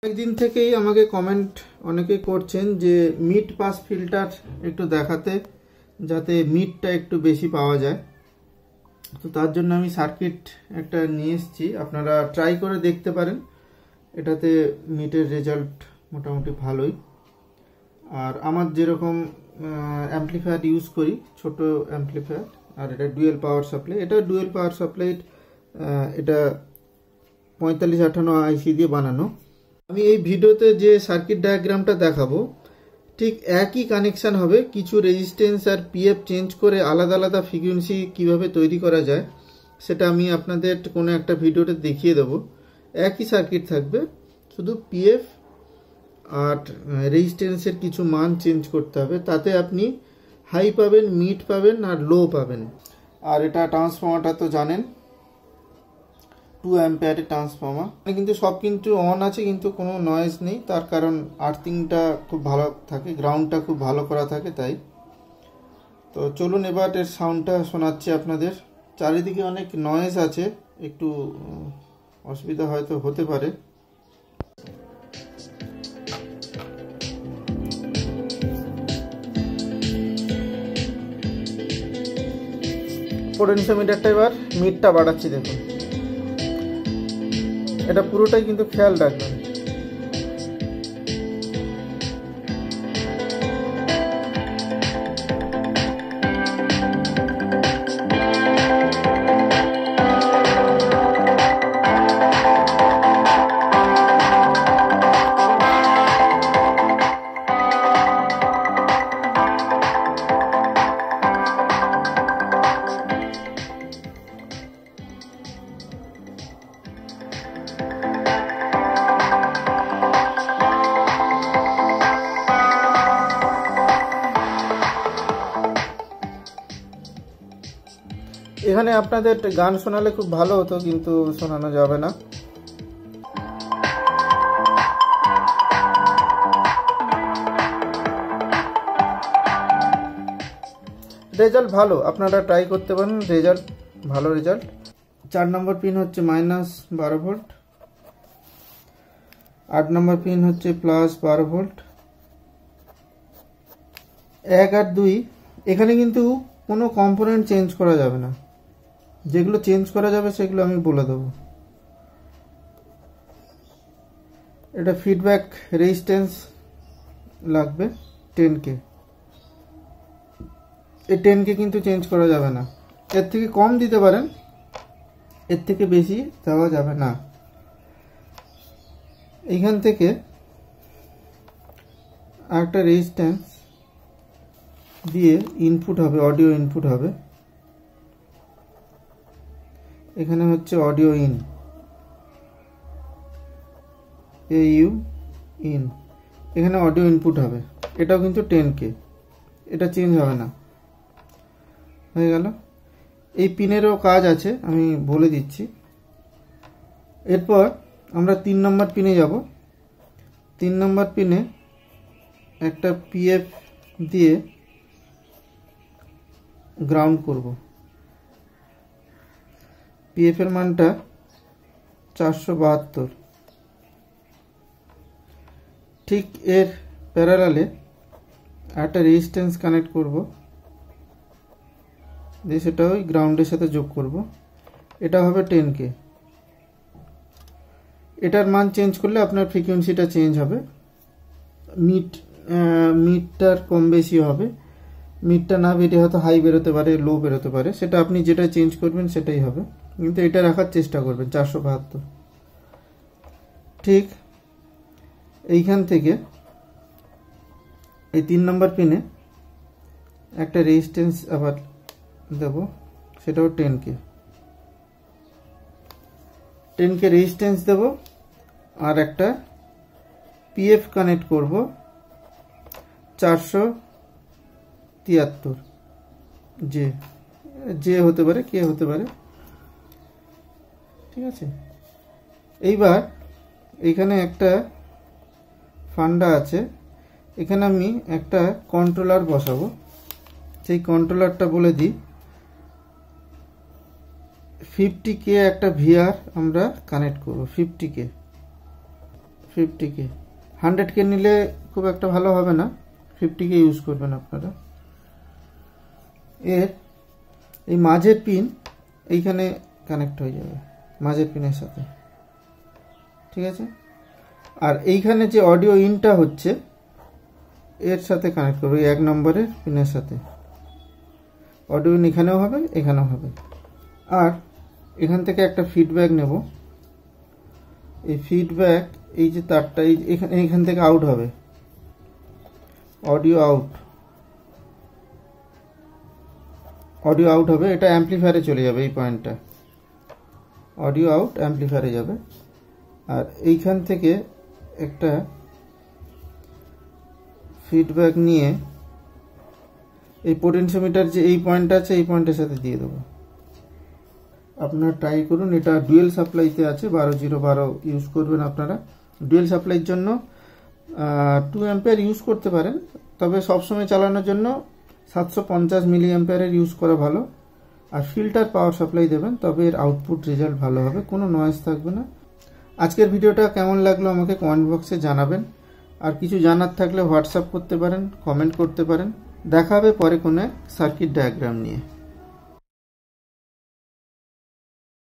অনেকদিন থেকেই আমাকে কমেন্ট অনেকে করছেন যে মিড পাস ফিল্টার একটু দেখাতে, যাতে মিডটা একটু বেশি পাওয়া যায়। তো তার জন্য আমি সার্কিট একটা নিয়ে এসেছি, আপনারা ট্রাই করে দেখতে পারেন। এটাতে মিডের রেজাল্ট মোটামুটি ভালোই। আর আমার যেরকম অ্যাম্পলিফায়ার ইউজ করি, ছোট অ্যাম্পলিফায়ার, আর এটা ডুয়েল পাওয়ার সাপ্লাই। এটা ডুয়েল পাওয়ার সাপ্লাই, এটা 4558 আইসি দিয়ে বানানো। আমি এই ভিডিওতে যে সার্কিট ডায়াগ্রামটা দেখাবো ঠিক একই কানেকশান হবে। কিছু রেজিস্ট্যান্স আর পিএফ চেঞ্জ করে আলাদা আলাদা ফ্রিকোয়েন্সি কিভাবে তৈরি করা যায় সেটা আমি আপনাদের কোনো একটা ভিডিওতে দেখিয়ে দেবো। একই সার্কিট থাকবে, শুধু পিএফ আর রেজিস্ট্যান্সের কিছু মান চেঞ্জ করতে হবে। তাতে আপনি হাই পাবেন, মিড পাবেন আর লো পাবেন। আর এটা ট্রান্সফর্মারটা তো জানেন, 2 অ্যাম্পিয়ারের ট্রান্সফর্মার। কিন্তু সব কিন্তু অন আছে, কিন্তু কোনো নয়েজ নেই। তার কারণ আর্থিংটা খুব ভালো থাকে, গ্রাউন্ডটা খুব ভালো করা থাকে, তাই। তো চলুন এবার এর সাউন্ডটা শোনাচ্ছি আপনাদের। চারিদিকে অনেক নয়েজ আছে, একটু অসুবিধা হয়তো হতে পারে। পোটেনশিওমিটারটা এবার মিডটা বাড়াচ্ছি, দেখুন। এটা পুরোটাই কিন্তু খেয়াল রাখবেন। এখানে আপনাদের গান শোনালে খুব ভালো হতো, কিন্তু শোনানো যাবে না। রেজাল্ট ভালো, আপনারা ট্রাই করতে পারেন, রেজাল্ট ভালো। রেজাল্ট 4 নম্বর পিন হচ্ছে -12 ভোল্ট, 8 নম্বর পিন হচ্ছে +12 ভোল্ট, 1 আর 2। এখানে কিন্তু কোনো কম্পোনেন্ট চেঞ্জ করা যাবে না, যেগুলো চেঞ্জ করা যাবে সেগুলো আমি বলে দেবো। এটা ফিডব্যাক রেজিস্ট্যান্স লাগবে 10K। এই 10K কিন্তু চেঞ্জ করা যাবে না। এর থেকে কম দিতে পারেন, এর থেকে বেশি দেওয়া যাবে না। এইখান থেকে একটা রেজিস্ট্যান্স দিয়ে ইনপুট হবে, অডিও ইনপুট হবে। এখানে হচ্ছে অডিও ইন, AU ইন, এখানে অডিও ইনপুট হবে। এটাও কিন্তু 10K, এটা চেঞ্জ হবে না। হয়ে গেল। এই পিনেরও কাজ আছে, আমি বলে দিচ্ছি। এরপর আমরা 3 নম্বর পিনে যাব। 3 নম্বর পিনে একটা পিএফ দিয়ে গ্রাউন্ড করব। পিএফ এর মানটা 472। ঠিক এর প্যারালালে একটা রেজিস্ট্যান্স কানেক্ট করব, দিয়ে সেটা ওই গ্রাউন্ডের সাথে যোগ করব। এটা হবে 10K। এটার মান চেঞ্জ করলে আপনার ফ্রিকোয়েন্সিটা চেঞ্জ হবে। মিডটার কম বেশি হবে। মিডটা না বেরিয়ে হয়তো হাই বেরোতে পারে, লো বেরোতে পারে, সেটা আপনি যেটা চেঞ্জ করবেন সেটাই হবে। কিন্তু এটা রাখার চেষ্টা করবেন 472। ঠিক এইখান থেকে এই 3 নম্বর পিনে একটা রেজিস্ট্যান্স আবার দেব, সেটাও 10K। 10K রেজিস্ট্যান্স দেব, আর একটা পিএফ কানেক্ট করব 473। যে হতে পারে, কে হতে পারে, ঠিক আছে। এইবার এখানে একটা ফান্ডা আছে, এখানে আমি একটা কন্ট্রোলার বসাবো। সেই কন্ট্রোলারটা বলে দিই, 50K একটা ভিআর আমরা কানেক্ট করব। 50K 50K 100K নিলে খুব একটা ভালো হবে না, 50K ইউজ করবেন আপনারা। এর এই মাঝের পিন এইখানে কানেক্ট হয়ে যাবে, মাঝের পিনের সাথে, ঠিক আছে। আর এইখানে যে অডিও ইনটা হচ্ছে এর সাথে কানেক্ট করবে, 1 নম্বরের পিনের সাথে। অডিও ইন এখানেও হবে, এখানেও হবে। আর এখান থেকে একটা ফিডব্যাক নেব। এই ফিডব্যাক, এই যে তারটা এইখান থেকে আউট হবে, অডিও আউট হবে। এটা অ্যাম্পলিফায়ারে চলে যাবে, এই পয়েন্টটা অডিও আউট অ্যাম্পলিফায়ারে যাবে। আর এইখান থেকে একটা ফিডব্যাক নিয়ে এই পোটেনশিওমিটার যে এই পয়েন্ট আছে এই পয়েন্টের সাথে দিয়ে দেবো। আপনারা ট্রাই করুন। এটা ডুয়েল সাপ্লাইতে আছে, 12-0-12 ইউজ করবেন আপনারা। ডুয়েল সাপ্লাইয়ের জন্য 2 অ্যাম্পিয়ার ইউজ করতে পারেন, তবে সবসময় চালানোর জন্য 750 মিলি অ্যাম্পিয়ারের ইউজ করা ভালো। আর ফিল্টার পাওয়ার সাপ্লাই দেবেন, তবে এর আউটপুট রেজাল্ট ভালো হবে, কোনো নয়েজ থাকবে না। আজকের ভিডিওটা কেমন লাগলো আমাকে কমেন্ট বক্সে জানাবেন। আর কিছু জানার থাকলে হোয়াটসঅ্যাপ করতে পারেন, কমেন্ট করতে পারেন। দেখা হবে পরে কোনো এক সার্কিট ডায়াগ্রাম নিয়ে।